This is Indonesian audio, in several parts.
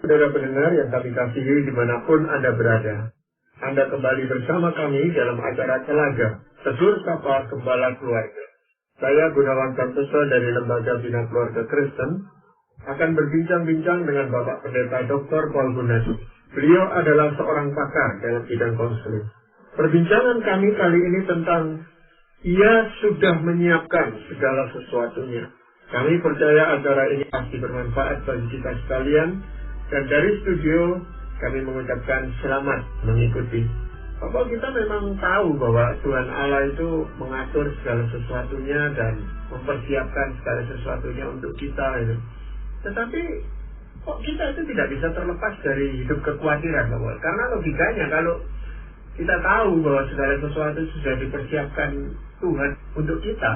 Saudara pendengar yang kami kasihi dimanapun Anda berada, Anda kembali bersama kami dalam acara Telaga, Tegur Sapa Gembala Keluarga. Saya Gunawan Santoso dari Lembaga Bina Keluarga Kristen akan berbincang-bincang dengan Bapak Pendeta Dr. Paul Gunadi. Beliau adalah seorang pakar dalam bidang konseling. Perbincangan kami kali ini tentang ia sudah menyiapkan segala sesuatunya. Kami percaya acara ini pasti bermanfaat bagi kita sekalian, dan dari studio kami mengucapkan selamat mengikuti. Bapak, kita memang tahu bahwa Tuhan Allah itu mengatur segala sesuatunya dan mempersiapkan segala sesuatunya untuk kita. Tetapi kok kita itu tidak bisa terlepas dari hidup kekhawatiran, Bapak? Karena logikanya kalau kita tahu bahwa segala sesuatu sudah dipersiapkan Tuhan untuk kita,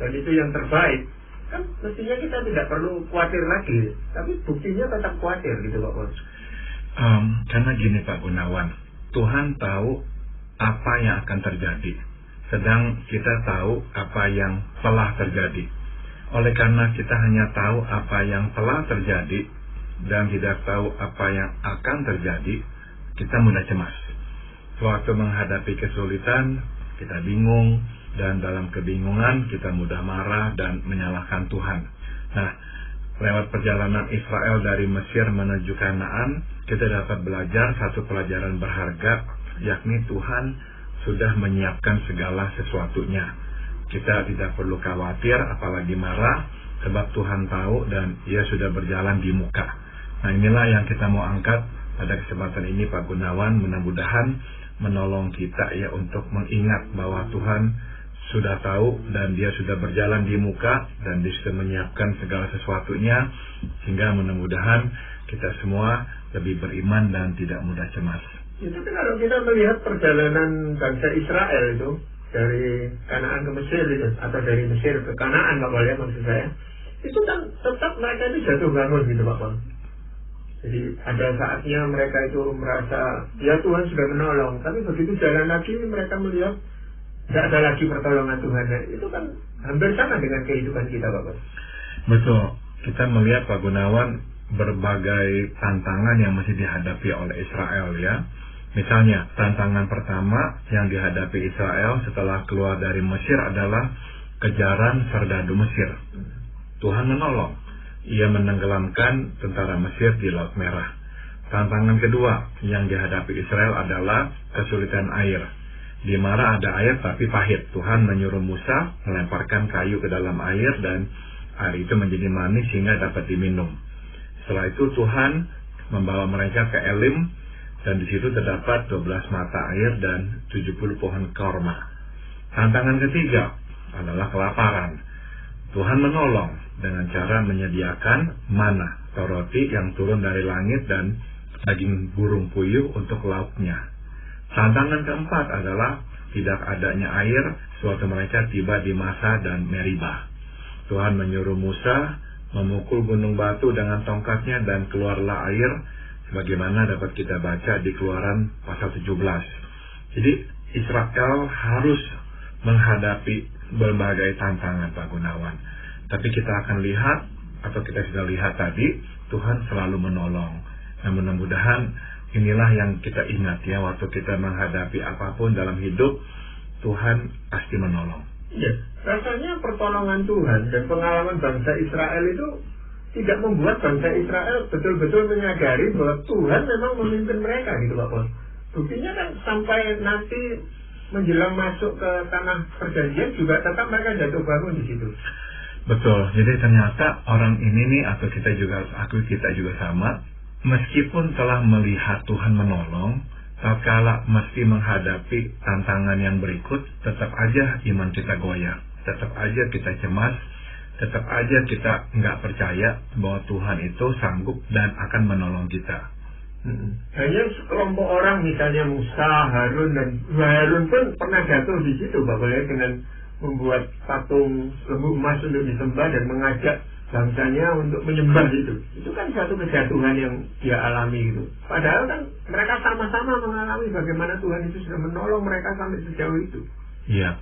dan itu yang terbaik, kan mestinya kita tidak perlu khawatir lagi. Tapi buktinya tetap khawatir gitu, Pak. Karena gini Pak Gunawan, Tuhan tahu apa yang akan terjadi, sedang kita tahu apa yang telah terjadi. Oleh karena kita hanya tahu apa yang telah terjadi dan tidak tahu apa yang akan terjadi, kita mudah cemas. Waktu menghadapi kesulitan, kita bingung, dan dalam kebingungan kita mudah marah dan menyalahkan Tuhan. Nah, lewat perjalanan Israel dari Mesir menuju Kanaan, kita dapat belajar satu pelajaran berharga, yakni Tuhan sudah menyiapkan segala sesuatunya. Kita tidak perlu khawatir, apalagi marah, sebab Tuhan tahu dan Ia sudah berjalan di muka. Nah, inilah yang kita mau angkat pada kesempatan ini, Pak Gunawan. Mudah-mudahan menolong kita ya untuk mengingat bahwa Tuhan sudah tahu dan Dia sudah berjalan di muka dan Dia sudah menyiapkan segala sesuatunya, sehingga mudah-mudahan kita semua lebih beriman dan tidak mudah cemas. Itu kan kalau kita melihat perjalanan bangsa Israel itu dari Kanaan ke Mesir itu, atau dari Mesir ke Kanaan, Pak Paul, ya, maksud saya, itu kan tetap mereka itu jatuh bangun gitu, Pak Paul. Jadi ada saatnya mereka itu merasa ya Tuhan sudah menolong, tapi begitu jalan lagi mereka melihat tidak ada lagi pertolongan Tuhan. Itu kan hampir sama dengan kehidupan kita, Bapak. Betul. Kita melihat, Pak Gunawan, berbagai tantangan yang masih dihadapi oleh Israel ya. Misalnya, tantangan pertama yang dihadapi Israel setelah keluar dari Mesir adalah kejaran serdadu Mesir. Tuhan menolong. Ia menenggelamkan tentara Mesir di Laut Merah. Tantangan kedua yang dihadapi Israel adalah kesulitan air. Di Mara ada air tapi pahit. Tuhan menyuruh Musa melemparkan kayu ke dalam air dan air itu menjadi manis sehingga dapat diminum. Setelah itu Tuhan membawa mereka ke Elim, dan di situ terdapat 12 mata air dan 70 pohon korma. Tantangan ketiga adalah kelaparan. Tuhan menolong dengan cara menyediakan mana atau roti yang turun dari langit dan daging burung puyuh untuk lauknya. Tantangan keempat adalah tidak adanya air sewaktu mereka tiba di Masa dan Meribah. Tuhan menyuruh Musa memukul gunung batu dengan tongkatnya dan keluarlah air, sebagaimana dapat kita baca di Keluaran pasal 17. Jadi Israel harus menghadapi berbagai tantangan, Pak Gunawan. Tapi kita akan lihat, atau kita sudah lihat tadi, Tuhan selalu menolong. Nah, mudah-mudahan inilah yang kita ingat ya, waktu kita menghadapi apapun dalam hidup, Tuhan pasti menolong. Ya, rasanya pertolongan Tuhan dan pengalaman bangsa Israel itu tidak membuat bangsa Israel betul-betul menyadari bahwa Tuhan memang memimpin mereka gitu, Pak Paul. Buktinya kan sampai nanti menjelang masuk ke tanah perjanjian juga tetap mereka jatuh bangun di situ. Betul, jadi ternyata orang ini nih, atau kita juga sama, meskipun telah melihat Tuhan menolong, tatkala mesti menghadapi tantangan yang berikut, tetap aja iman kita goyah, tetap aja kita cemas, tetap aja kita nggak percaya bahwa Tuhan itu sanggup dan akan menolong kita. Hanya sekelompok orang, misalnya Musa, Harun, dan Harun pun pernah jatuh di situ, Bapak ya, dengan membuat patung lembu emas untuk disembah dan mengajak bangsanya untuk menyembah itu. Itu kan suatu kejatuhan yang dia alami gitu. Padahal kan mereka sama-sama mengalami bagaimana Tuhan itu sudah menolong mereka sampai sejauh itu. Iya,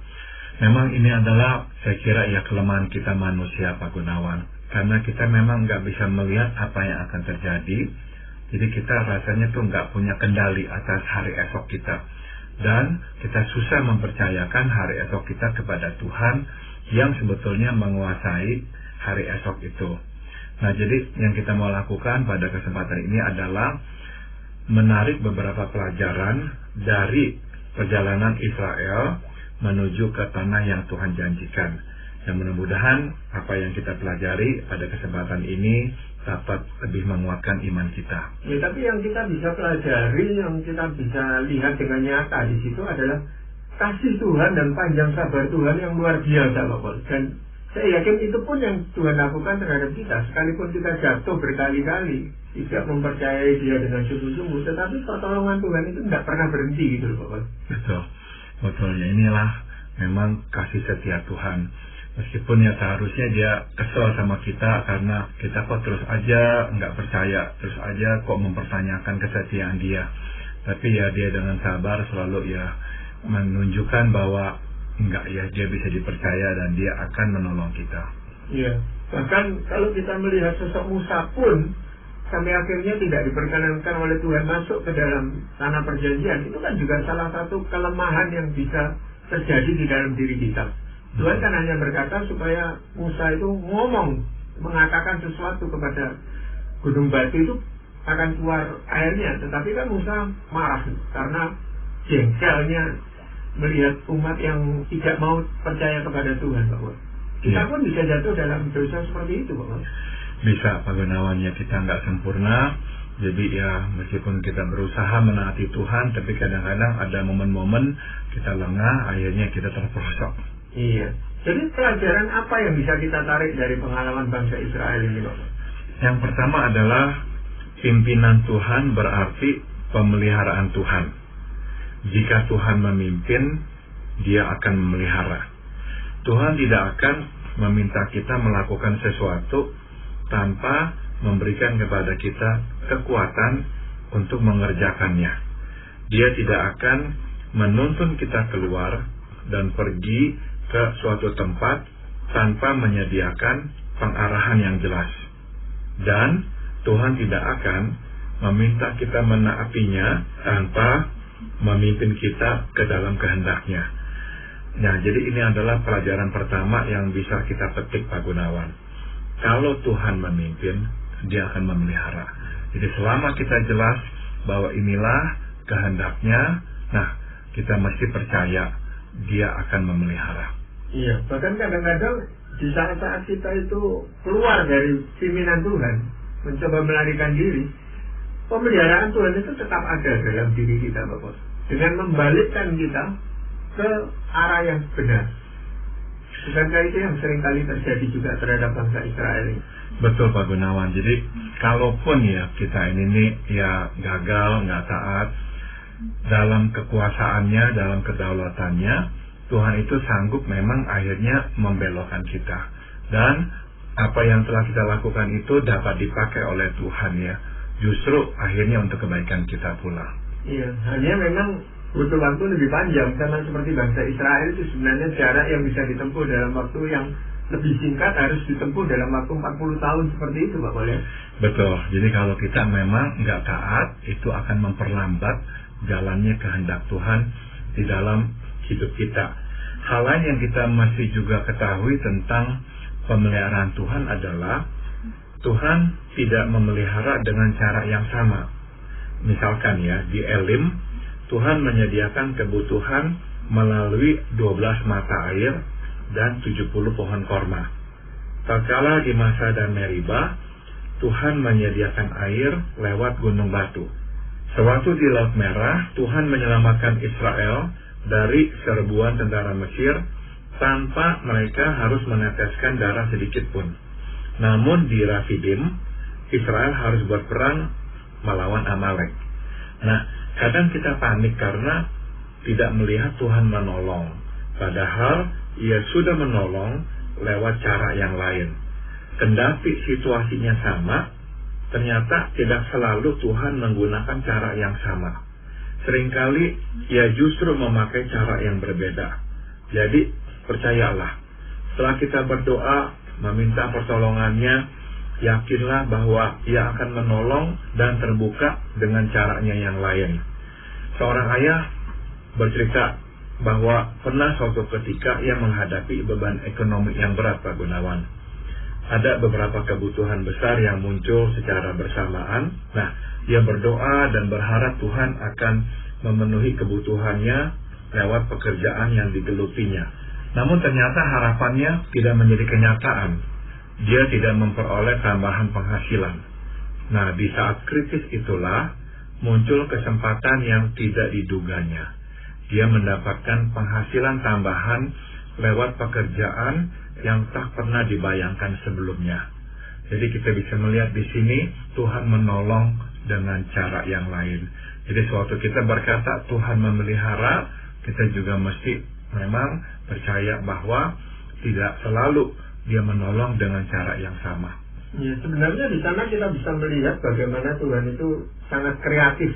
memang ini adalah saya kira ya kelemahan kita manusia, Pak Gunawan. Karena kita memang nggak bisa melihat apa yang akan terjadi. Jadi kita rasanya tuh nggak punya kendali atas hari esok kita. Dan kita susah mempercayakan hari esok kita kepada Tuhan yang sebetulnya menguasai hari esok itu. Nah, jadi yang kita mau lakukan pada kesempatan ini adalah menarik beberapa pelajaran dari perjalanan Israel menuju ke tanah yang Tuhan janjikan. Yang mudah-mudahan apa yang kita pelajari pada kesempatan ini dapat lebih menguatkan iman kita. Ya, tapi yang kita bisa pelajari, yang kita bisa lihat dengan nyata di situ adalah kasih Tuhan dan panjang sabar Tuhan yang luar biasa, Bapak. Dan saya yakin itu pun yang Tuhan lakukan terhadap kita. Sekalipun kita jatuh berkali-kali, tidak mempercayai Dia dengan sungguh-sungguh, tetapi pertolongan Tuhan itu tidak pernah berhenti gitu, Bapak. Betul. Ya, inilah memang kasih setia Tuhan. Meskipun ya seharusnya Dia kesel sama kita karena kita kok terus aja nggak percaya, terus aja kok mempertanyakan kesetiaan Dia. Tapi ya Dia dengan sabar selalu ya menunjukkan bahwa enggak ya, Dia bisa dipercaya dan Dia akan menolong kita. Iya. Bahkan kalau kita melihat sosok Musa pun sampai akhirnya tidak diperkenankan oleh Tuhan masuk ke dalam tanah perjanjian, itu kan juga salah satu kelemahan yang bisa terjadi di dalam diri kita. Tuhan kan hanya berkata supaya Musa itu mengatakan sesuatu kepada gunung batu itu akan keluar airnya, tetapi kan Musa marah karena jengkelnya melihat umat yang tidak mau percaya kepada Tuhan, Bapak. Kita pun bisa jatuh dalam dosa seperti itu, Bapak. Bisa, Pak Gunawan, ya kita nggak sempurna. Jadi ya meskipun kita berusaha menaati Tuhan, tapi kadang-kadang ada momen-momen kita lengah, akhirnya kita terperosok. Iya. Jadi pelajaran apa yang bisa kita tarik dari pengalaman bangsa Israel ini, Bapak? Yang pertama adalah pimpinan Tuhan berarti pemeliharaan Tuhan. Jika Tuhan memimpin, Dia akan memelihara. Tuhan tidak akan meminta kita melakukan sesuatu tanpa memberikan kepada kita kekuatan untuk mengerjakannya. Dia tidak akan menuntun kita keluar dan pergi ke suatu tempat tanpa menyediakan pengarahan yang jelas. Dan Tuhan tidak akan meminta kita menaatinya tanpa memimpin kita ke dalam kehendak-Nya. Nah, jadi ini adalah pelajaran pertama yang bisa kita petik, Pak Gunawan. Kalau Tuhan memimpin, Dia akan memelihara. Jadi selama kita jelas bahwa inilah kehendak-Nya, nah, kita mesti percaya Dia akan memelihara. Iya, bahkan kadang-kadang di saat-saat kita itu keluar dari pimpinan Tuhan, mencoba melarikan diri, pemeliharaan Tuhan itu tetap ada dalam diri kita, Bapak. Dengan membalikkan kita ke arah yang benar. Bukankah itu yang seringkali terjadi juga terhadap bangsa Israel ini? Betul, Pak Gunawan. Jadi kalaupun ya kita ini ya gagal, nggak taat, dalam kekuasaannya, dalam kedaulatannya, Tuhan itu sanggup memang akhirnya membelokkan kita. Dan apa yang telah kita lakukan itu dapat dipakai oleh Tuhan ya. Justru akhirnya untuk kebaikan kita pula. Iya, hanya memang butuh waktu lebih panjang. Sama seperti bangsa Israel itu sebenarnya jarak yang bisa ditempuh dalam waktu yang lebih singkat harus ditempuh dalam waktu 40 tahun seperti itu, Pak Boleh. Betul, jadi kalau kita memang nggak taat, itu akan memperlambat jalannya kehendak Tuhan di dalam hidup kita. Hal lain yang kita masih juga ketahui tentang pemeliharaan Tuhan adalah Tuhan tidak memelihara dengan cara yang sama. Misalkan ya, di Elim, Tuhan menyediakan kebutuhan melalui 12 mata air dan 70 pohon korma. Tatkala di Masa dan Meriba, Tuhan menyediakan air lewat gunung batu. Sewaktu di Laut Merah, Tuhan menyelamatkan Israel dari serbuan tentara Mesir tanpa mereka harus meneteskan darah sedikit pun. Namun di Rafidim, Israel harus berperang melawan Amalek. Nah, kadang kita panik karena tidak melihat Tuhan menolong. Padahal Ia sudah menolong lewat cara yang lain. Kendati situasinya sama, ternyata tidak selalu Tuhan menggunakan cara yang sama. Seringkali Ia justru memakai cara yang berbeda. Jadi percayalah, setelah kita berdoa meminta pertolongannya, yakinlah bahwa ia akan menolong dan terbuka dengan caranya yang lain. Seorang ayah bercerita bahwa pernah suatu ketika ia menghadapi beban ekonomi yang berat, Pak Gunawan. Ada beberapa kebutuhan besar yang muncul secara bersamaan. Nah, ia berdoa dan berharap Tuhan akan memenuhi kebutuhannya lewat pekerjaan yang digelutinya. Namun ternyata harapannya tidak menjadi kenyataan. Dia tidak memperoleh tambahan penghasilan. Nah, di saat kritis itulah muncul kesempatan yang tidak diduganya. Dia mendapatkan penghasilan tambahan lewat pekerjaan yang tak pernah dibayangkan sebelumnya. Jadi kita bisa melihat di sini Tuhan menolong dengan cara yang lain. Jadi suatu kita berkata Tuhan memelihara, kita juga mesti memang percaya bahwa tidak selalu Dia menolong dengan cara yang sama. Ya, sebenarnya di sana kita bisa melihat bagaimana Tuhan itu sangat kreatif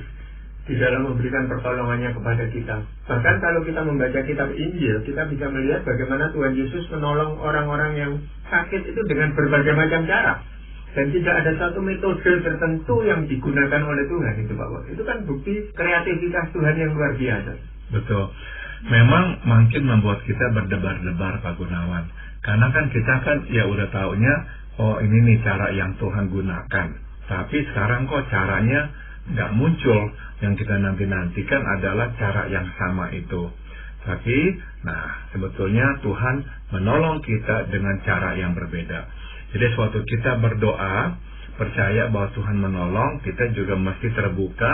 di dalam memberikan pertolongannya kepada kita. Bahkan kalau kita membaca kitab Injil, kita bisa melihat bagaimana Tuhan Yesus menolong orang-orang yang sakit itu dengan berbagai macam cara. Dan tidak ada satu metode tertentu yang digunakan oleh Tuhan itu, Pak. Itu kan bukti kreativitas Tuhan yang luar biasa. Betul. Memang makin membuat kita berdebar-debar, Pak Gunawan. Karena kan kita kan ya udah taunya, oh ini nih cara yang Tuhan gunakan. Tapi sekarang kok caranya nggak muncul. Yang kita nanti-nantikan adalah cara yang sama itu. Tapi, nah sebetulnya Tuhan menolong kita dengan cara yang berbeda. Jadi suatu kita berdoa, percaya bahwa Tuhan menolong, kita juga mesti terbuka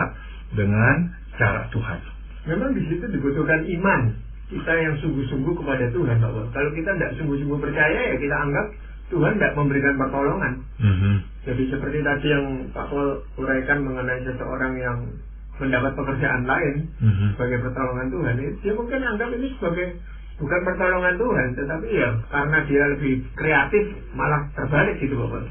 dengan cara Tuhan. Memang di situ dibutuhkan iman kita yang sungguh-sungguh kepada Tuhan, Pak. Kalau kita tidak sungguh-sungguh percaya, ya kita anggap Tuhan tidak memberikan pertolongan. Jadi seperti tadi yang Pak Paul uraikan mengenai seseorang yang mendapat pekerjaan lain sebagai pertolongan Tuhan, dia mungkin anggap ini sebagai bukan pertolongan Tuhan, tetapi ya karena dia lebih kreatif malah terbalik gitu, Bapak.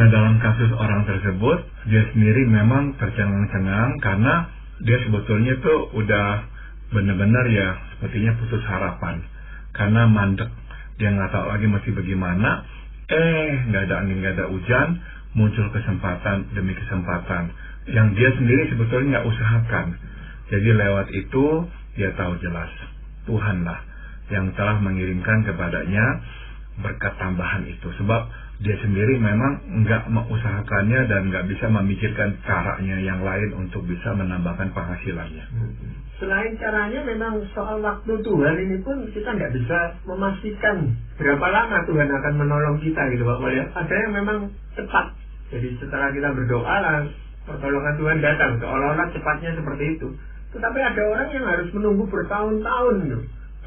Nah, dalam kasus orang tersebut, dia sendiri memang tercengang-cengang karena dia sebetulnya tuh udah benar-benar ya sepertinya putus harapan karena mandek. Dia nggak tahu lagi masih bagaimana. Nggak ada angin, nggak ada hujan, muncul kesempatan demi kesempatan yang dia sendiri sebetulnya nggak usahakan. Jadi lewat itu dia tahu jelas Tuhanlah yang telah mengirimkan kepadanya berkat tambahan itu. Sebab dia sendiri memang nggak mengusahakannya dan nggak bisa memikirkan caranya yang lain untuk bisa menambahkan penghasilannya. Selain caranya, memang soal waktu Tuhan ini pun kita nggak bisa memastikan berapa lama Tuhan akan menolong kita gitu, Pak. Ada yang memang cepat. Jadi setelah kita berdoa lah, pertolongan Tuhan datang. Seolah-olah cepatnya seperti itu. Tetapi ada orang yang harus menunggu bertahun-tahun gitu,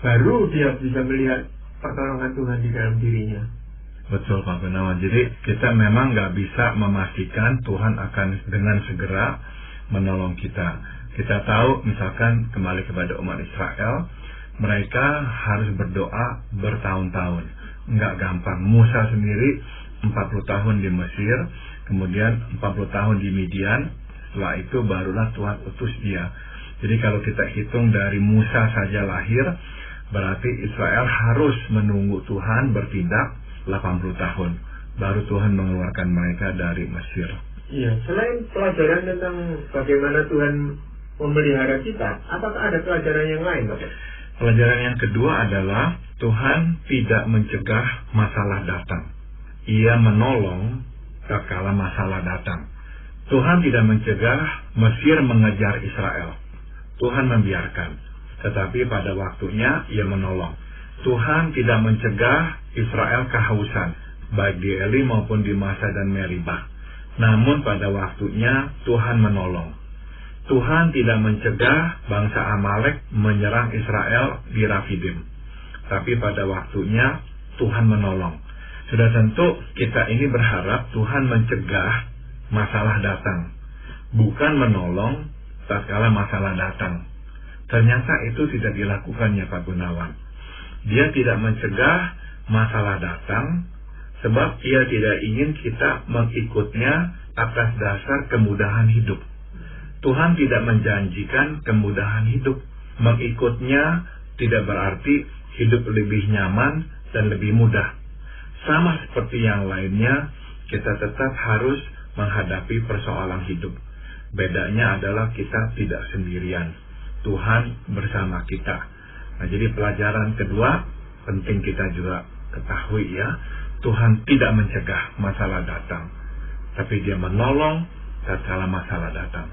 baru dia bisa melihat pertolongan Tuhan di dalam dirinya. Betul, Pak Gunawan. Jadi kita memang nggak bisa memastikan Tuhan akan dengan segera menolong kita. Kita tahu misalkan kembali kepada umat Israel, mereka harus berdoa bertahun-tahun. Nggak gampang. Musa sendiri 40 tahun di Mesir, kemudian 40 tahun di Midian, setelah itu barulah Tuhan utus dia. Jadi kalau kita hitung dari Musa saja lahir, berarti Israel harus menunggu Tuhan bertindak 80 tahun. Baru Tuhan mengeluarkan mereka dari Mesir. Iya, selain pelajaran tentang bagaimana Tuhan memelihara kita, apakah ada pelajaran yang lain, Bapak? Pelajaran yang kedua adalah Tuhan tidak mencegah masalah datang. Ia menolong tatkala masalah datang. Tuhan tidak mencegah Mesir mengejar Israel. Tuhan membiarkan. Tetapi pada waktunya ia menolong. Tuhan tidak mencegah Israel kehausan, baik di Eli maupun di Masa dan Meribah. Namun pada waktunya Tuhan menolong. Tuhan tidak mencegah bangsa Amalek menyerang Israel di Rafidim. Tapi pada waktunya Tuhan menolong. Sudah tentu kita ini berharap Tuhan mencegah masalah datang, bukan menolong tatkala masalah datang. Ternyata itu tidak dilakukannya, Pak Gunawan. Dia tidak mencegah masalah datang, sebab ia tidak ingin kita mengikutnya atas dasar kemudahan hidup. Tuhan tidak menjanjikan kemudahan hidup. Mengikutnya tidak berarti hidup lebih nyaman dan lebih mudah. Sama seperti yang lainnya, kita tetap harus menghadapi persoalan hidup. Bedanya adalah kita tidak sendirian. Tuhan bersama kita. Nah, jadi pelajaran kedua penting kita juga ketahui ya. Tuhan tidak mencegah masalah datang, tapi Dia menolong tatkala masalah datang.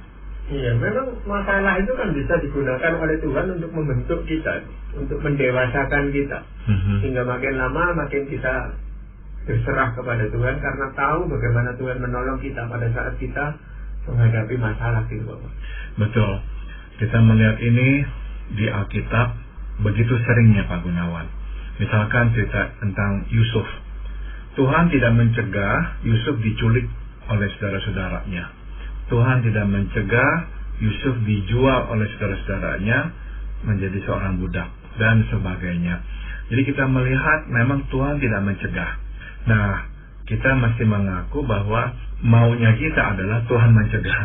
Iya, memang masalah itu kan bisa digunakan oleh Tuhan untuk membentuk kita, untuk mendewasakan kita. Sehingga makin lama makin kita berserah kepada Tuhan karena tahu bagaimana Tuhan menolong kita pada saat kita menghadapi masalah gitu, Bapak. Betul. Kita melihat ini di Alkitab begitu seringnya, Pak Gunawan. Misalkan cerita tentang Yusuf. Tuhan tidak mencegah Yusuf diculik oleh saudara-saudaranya. Tuhan tidak mencegah Yusuf dijual oleh saudara-saudaranya menjadi seorang budak dan sebagainya. Jadi kita melihat memang Tuhan tidak mencegah. Nah, kita mesti mengaku bahwa maunya kita adalah Tuhan mencegah.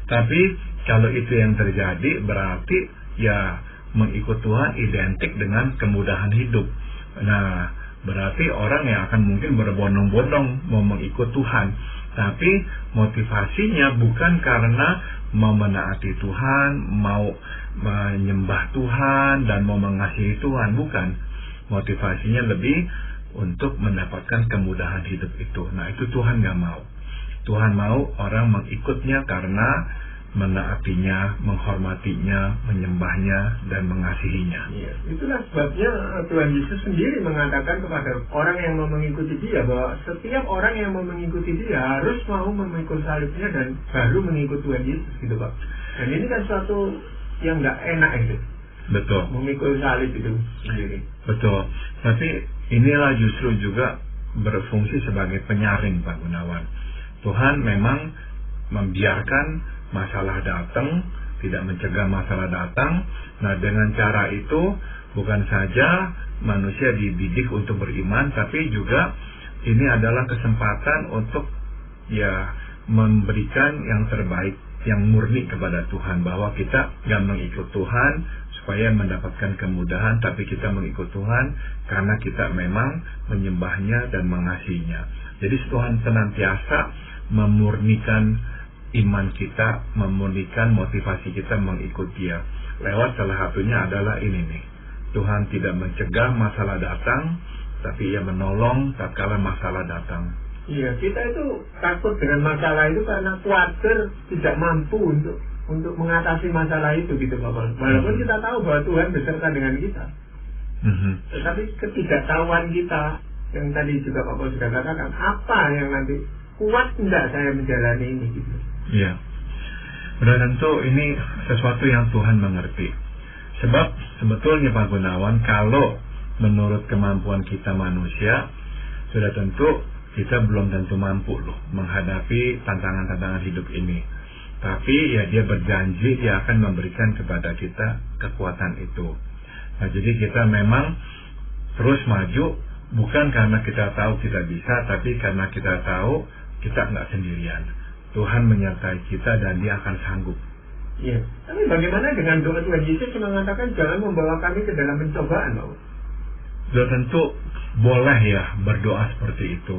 Tapi kalau itu yang terjadi berarti ya mengikut Tuhan identik dengan kemudahan hidup. Nah, berarti orang yang akan mungkin berbondong-bondong mau mengikut Tuhan, tapi motivasinya bukan karena mau menaati Tuhan, mau menyembah Tuhan dan mau mengasihi Tuhan, bukan. Motivasinya lebih untuk mendapatkan kemudahan hidup itu. Nah, itu Tuhan gak mau. Tuhan mau orang mengikutnya karena menaatinya, menghormatinya, menyembahnya, dan mengasihinya. Iya, itulah sebabnya Tuhan Yesus sendiri mengatakan kepada orang yang mau mengikuti Dia bahwa setiap orang yang mau mengikuti Dia harus mau memikul salibnya dan baru mengikut Tuhan Yesus, gitu Pak. Dan ini kan suatu yang nggak enak itu. Betul. Memikul salib itu sendiri. Betul. Tapi inilah justru juga berfungsi sebagai penyaring, Pak Gunawan. Tuhan memang membiarkan masalah datang, tidak mencegah masalah datang. Nah, dengan cara itu bukan saja manusia dididik untuk beriman, tapi juga ini adalah kesempatan untuk ya memberikan yang terbaik, yang murni kepada Tuhan, bahwa kita gak mengikut Tuhan supaya mendapatkan kemudahan, tapi kita mengikut Tuhan karena kita memang menyembahnya dan mengasihinya. Jadi Tuhan senantiasa memurnikan iman kita, memurnikan motivasi kita mengikut Dia. Lewat salah satunya adalah ini nih, Tuhan tidak mencegah masalah datang, tapi Ia menolong tatkala masalah datang. Iya, kita itu takut dengan masalah itu karena khawatir tidak mampu untuk mengatasi masalah itu, gitu Bapak. Walaupun kita tahu bahwa Tuhan beserta dengan kita. Tetapi ketidaktahuan kita, yang tadi juga Bapak sudah katakan, apa yang nanti kuat tidak saya menjalani ini, gitu. Iya, sudah tentu ini sesuatu yang Tuhan mengerti. Sebab sebetulnya Pak Gunawan, kalau menurut kemampuan kita manusia, sudah tentu kita belum tentu mampu loh menghadapi tantangan-tantangan hidup ini. Tapi ya Dia berjanji Dia akan memberikan kepada kita kekuatan itu. Nah, jadi kita memang terus maju, bukan karena kita tahu kita bisa, tapi karena kita tahu kita nggak sendirian. Tuhan menyertai kita dan Dia akan sanggup. Iya. Tapi bagaimana dengan doa Tuhan Yesus yang mengatakan jangan membawa kami ke dalam pencobaan, Pak? Sudah tentu boleh ya berdoa seperti itu.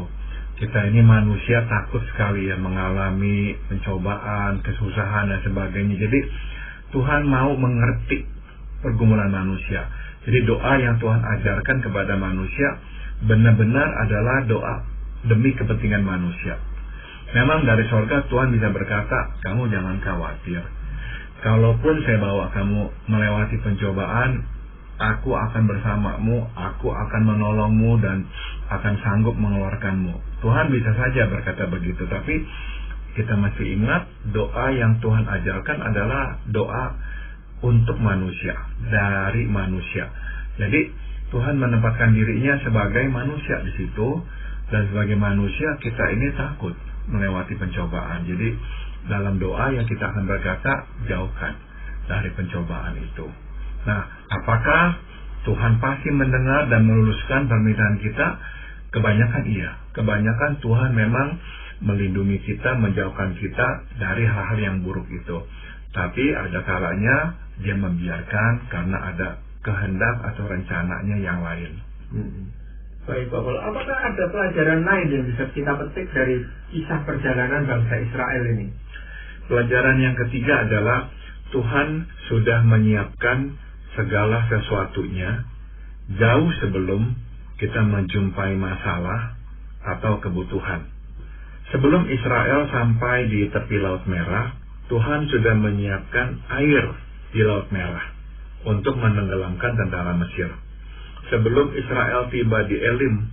Kita ini manusia takut sekali ya mengalami pencobaan, kesusahan dan sebagainya. Jadi Tuhan mau mengerti pergumulan manusia. Jadi doa yang Tuhan ajarkan kepada manusia benar-benar adalah doa demi kepentingan manusia. Memang dari sorga Tuhan bisa berkata, kamu jangan khawatir. Kalaupun saya bawa kamu melewati pencobaan, aku akan bersamamu, aku akan menolongmu dan akan sanggup mengeluarkanmu. Tuhan bisa saja berkata begitu, tapi kita mesti ingat doa yang Tuhan ajarkan adalah doa untuk manusia, dari manusia. Jadi Tuhan menempatkan dirinya sebagai manusia di situ, dan sebagai manusia kita ini takut melewati pencobaan. Jadi dalam doa yang kita akan berkata, jauhkan dari pencobaan itu. Nah, apakah Tuhan pasti mendengar dan meluluskan permintaan kita? Kebanyakan iya. Kebanyakan Tuhan memang melindungi kita, menjauhkan kita dari hal-hal yang buruk itu. Tapi ada kalanya Dia membiarkan karena ada kehendak atau rencananya yang lain. Baik Pak Paul, apakah ada pelajaran lain yang bisa kita petik dari kisah perjalanan bangsa Israel ini? Pelajaran yang ketiga adalah Tuhan sudah menyiapkan segala sesuatunya jauh sebelum kita menjumpai masalah atau kebutuhan. Sebelum Israel sampai di tepi Laut Merah, Tuhan sudah menyiapkan air di Laut Merah untuk menenggelamkan tentara Mesir. Sebelum Israel tiba di Elim,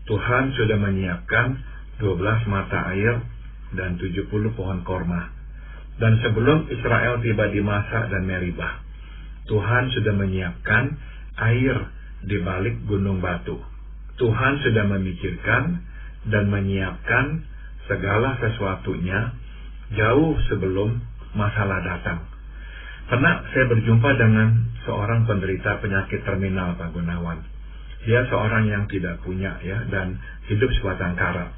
Tuhan sudah menyiapkan 12 mata air dan 70 pohon korma. Dan sebelum Israel tiba di Masa dan Meribah, Tuhan sudah menyiapkan air di balik gunung batu. Tuhan sudah memikirkan dan menyiapkan segala sesuatunya jauh sebelum masalah datang. Pernah saya berjumpa dengan seorang penderita penyakit terminal, Pak Gunawan. Dia seorang yang tidak punya dan hidup sebatang kara.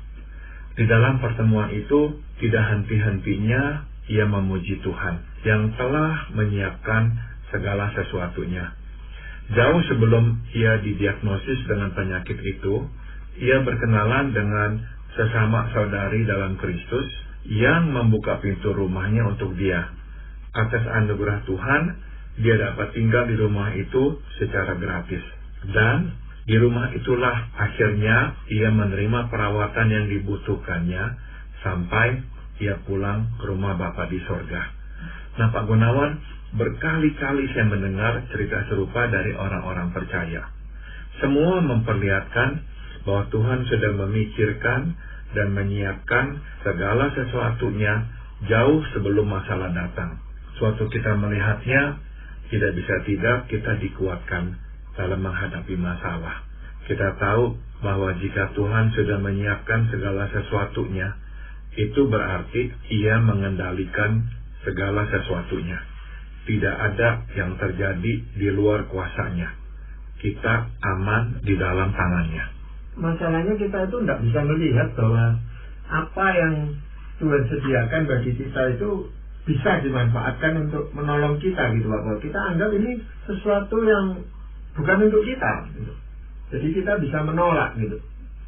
Di dalam pertemuan itu tidak henti-hentinya ia memuji Tuhan yang telah menyiapkan segala sesuatunya. Jauh sebelum ia didiagnosis dengan penyakit itu, ia berkenalan dengan sesama saudari dalam Kristus yang membuka pintu rumahnya untuk dia. Atas anugerah Tuhan, dia dapat tinggal di rumah itu secara gratis. Dan di rumah itulah akhirnya ia menerima perawatan yang dibutuhkannya sampai ia pulang ke rumah Bapa di sorga. Nah Pak Gunawan, berkali-kali saya mendengar cerita serupa dari orang-orang percaya. Semua memperlihatkan bahwa Tuhan sudah memikirkan dan menyiapkan segala sesuatunya jauh sebelum masalah datang. Suatu kita melihatnya, tidak bisa tidak kita dikuatkan dalam menghadapi masalah. Kita tahu bahwa jika Tuhan sudah menyiapkan segala sesuatunya, itu berarti ia mengendalikan segala sesuatunya. Tidak ada yang terjadi di luar kuasanya. Kita aman di dalam tangannya. Masalahnya kita itu tidak bisa melihat bahwa apa yang Tuhan sediakan bagi kita itu bisa dimanfaatkan untuk menolong kita gitu Pak. Kita anggap ini sesuatu yang bukan untuk kita gitu. Jadi kita bisa menolak gitu.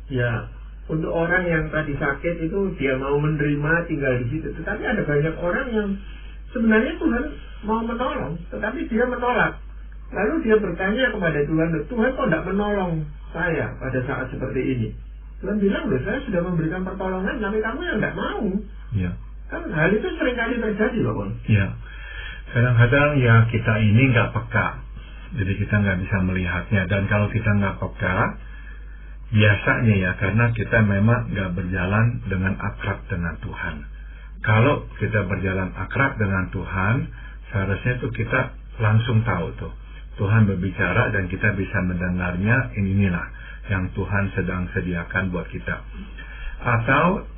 Ya, untuk orang yang tadi sakit itu dia mau menerima tinggal di situ. Tetapi ada banyak orang yang sebenarnya Tuhan mau menolong, tetapi dia menolak. Lalu dia bertanya kepada Tuhan, Tuhan kok tidak menolong saya pada saat seperti ini? Tuhan bilang, saya sudah memberikan pertolongan, tapi kamu yang tidak mau. Ya. Kan hal itu seringkali terjadi loh, Bang. Ya. Kadang-kadang ya kita ini nggak peka, jadi kita nggak bisa melihatnya. Dan kalau kita nggak peka, biasanya ya karena kita memang nggak berjalan dengan akrab dengan Tuhan. Kalau kita berjalan akrab dengan Tuhan, seharusnya tuh kita langsung tahu tuh Tuhan berbicara dan kita bisa mendengarnya. Inilah yang Tuhan sedang sediakan buat kita. Atau,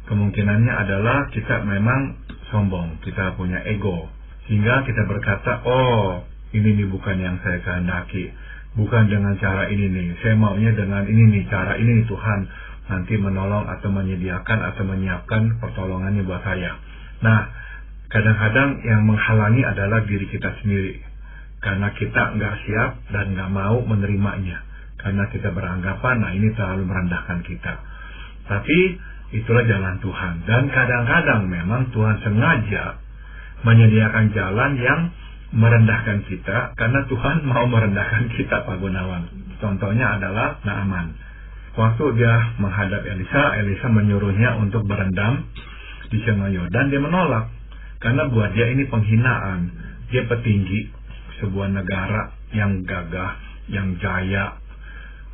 kemungkinannya adalah kita memang sombong, kita punya ego, sehingga kita berkata, oh ini nih bukan yang saya kehendaki, bukan dengan cara ini nih, saya maunya dengan ini nih, cara ini nih Tuhan nanti menolong atau menyediakan atau menyiapkan pertolongannya buat saya. Nah, kadang-kadang yang menghalangi adalah diri kita sendiri, karena kita nggak siap dan nggak mau menerimanya, karena kita beranggapan, ini terlalu merendahkan kita. Tapi itulah jalan Tuhan, dan kadang-kadang memang Tuhan sengaja menyediakan jalan yang merendahkan kita, karena Tuhan mau merendahkan kita, Pak Gunawan. Contohnya adalah Naaman. Waktu dia menghadap Elisa menyuruhnya untuk berendam di Sungai Yordan, dia menolak. Karena buat dia ini penghinaan. Dia petinggi sebuah negara yang gagah, yang jaya.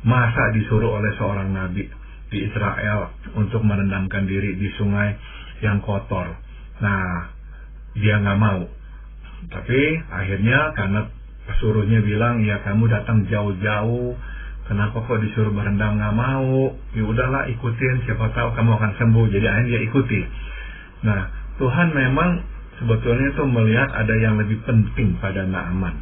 Masa disuruh oleh seorang nabi di Israel untuk merendamkan diri di sungai yang kotor. Nah, dia nggak mau. Tapi akhirnya karena pesuruhnya bilang, ya kamu datang jauh-jauh, kenapa kok disuruh berendam? Nggak mau. Ya udahlah, ikutin, siapa tahu kamu akan sembuh. Jadi akhirnya dia ikuti. Nah, Tuhan memang sebetulnya tuh melihat ada yang lebih penting pada Naaman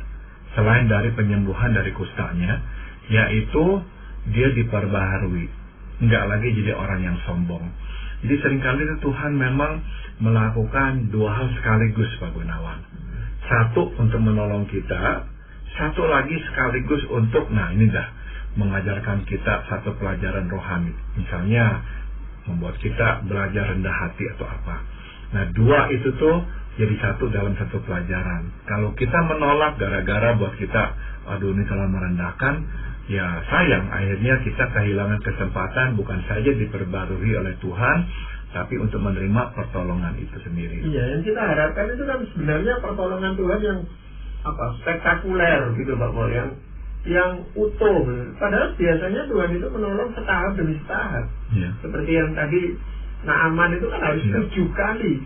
selain dari penyembuhan dari kustanya, yaitu dia diperbaharui, nggak lagi jadi orang yang sombong. Jadi seringkali itu Tuhan memang melakukan dua hal sekaligus, Pak Gunawan. Satu untuk menolong kita, satu lagi sekaligus untuk, ini dah, mengajarkan kita satu pelajaran rohani. Misalnya, membuat kita belajar rendah hati atau apa. Nah, dua itu tuh jadi satu dalam satu pelajaran. Kalau kita menolak gara-gara buat kita, aduh ini salah merendahkan, ya sayang, akhirnya kita kehilangan kesempatan bukan saja diperbarui oleh Tuhan, tapi untuk menerima pertolongan itu sendiri. Iya, yang kita harapkan itu kan sebenarnya pertolongan Tuhan yang spektakuler gitu Pak Paul, yang utuh. Padahal biasanya Tuhan itu menolong setahap demi setahap. Ya. Seperti yang tadi Naaman itu kan harus 7 kali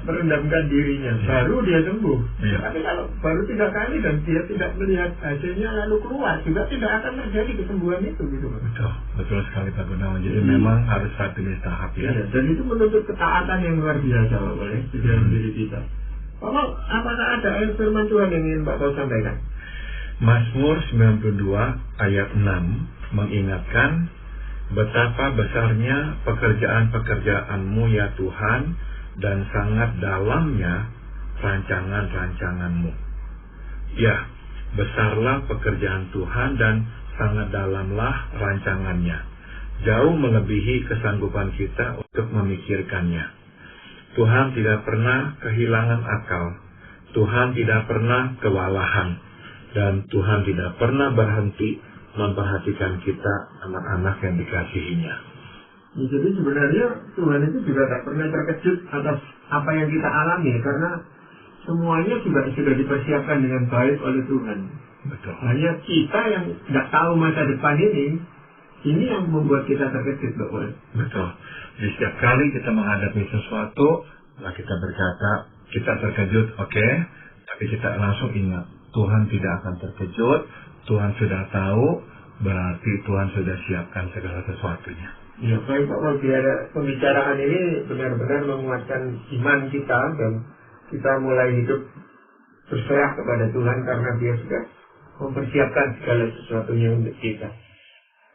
merendamkan dirinya, baru dia sembuh. Tapi kalau baru 3 kali dan dia tidak melihat hasilnya lalu keluar, juga tidak akan terjadi kesembuhan itu gitu Pak. Betul sekali Pak Gunawan. Jadi memang harus satu demi tahap ya. Dan itu menuntut ketaatan yang luar biasa Pak Paul di dalam diri kita. Pak Paul, apakah ada ayat firman Tuhan yang ingin Pak Paul sampaikan? Mazmur 92 ayat 6 mengingatkan betapa besarnya pekerjaan-pekerjaan-Mu ya Tuhan, dan sangat dalamnya rancangan-rancangan-Mu. Ya, besarlah pekerjaan Tuhan dan sangat dalamlah rancangannya. Jauh melebihi kesanggupan kita untuk memikirkannya. Tuhan tidak pernah kehilangan akal. Tuhan tidak pernah kewalahan. Dan Tuhan tidak pernah berhenti memperhatikan kita, anak-anak yang dikasihinya. Jadi sebenarnya Tuhan itu juga tak pernah terkejut atas apa yang kita alami, karena semuanya sudah dipersiapkan dengan baik oleh Tuhan. Betul. Hanya kita yang nggak tahu masa depan ini yang membuat kita terkejut, Bapak. Betul. Jadi setiap kali kita menghadapi sesuatu, lah kita berkata, kita terkejut, oke, tapi kita langsung ingat, Tuhan tidak akan terkejut, Tuhan sudah tahu, berarti Tuhan sudah siapkan segala sesuatunya. Ya, baik Pak Paul, biar pembicaraan ini benar-benar menguatkan iman kita dan kita mulai hidup berserah kepada Tuhan karena Dia sudah mempersiapkan segala sesuatunya untuk kita.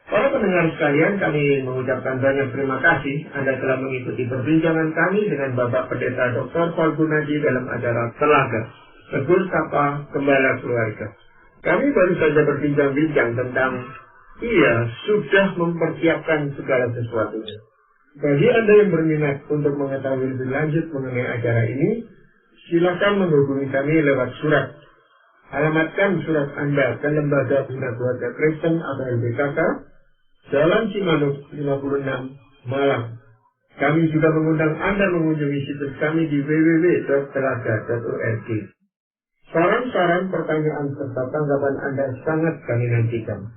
Para pendengar sekalian, kami mengucapkan banyak terima kasih Anda telah mengikuti perbincangan kami dengan Bapak Pendeta Dr. Paul Gunadi dalam acara Telaga, Tegur Sapa Gembala Keluarga. Kami baru saja berbincang-bincang tentang Ia sudah mempersiapkan segala sesuatunya. Bagi Anda yang berminat untuk mengetahui lebih lanjut mengenai acara ini, silakan menghubungi kami lewat surat. Alamatkan surat Anda ke Lembaga Bina Keluarga Kristen atau LBKK, Jalan Cimanuk 56, Malang. Kami juga mengundang Anda mengunjungi situs kami di www.telaga.org. Saran-saran, pertanyaan, serta tanggapan Anda sangat kami nantikan.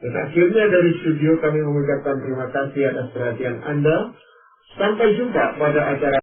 Dan akhirnya dari studio kami mengucapkan terima kasih atas perhatian Anda. Sampai jumpa pada acara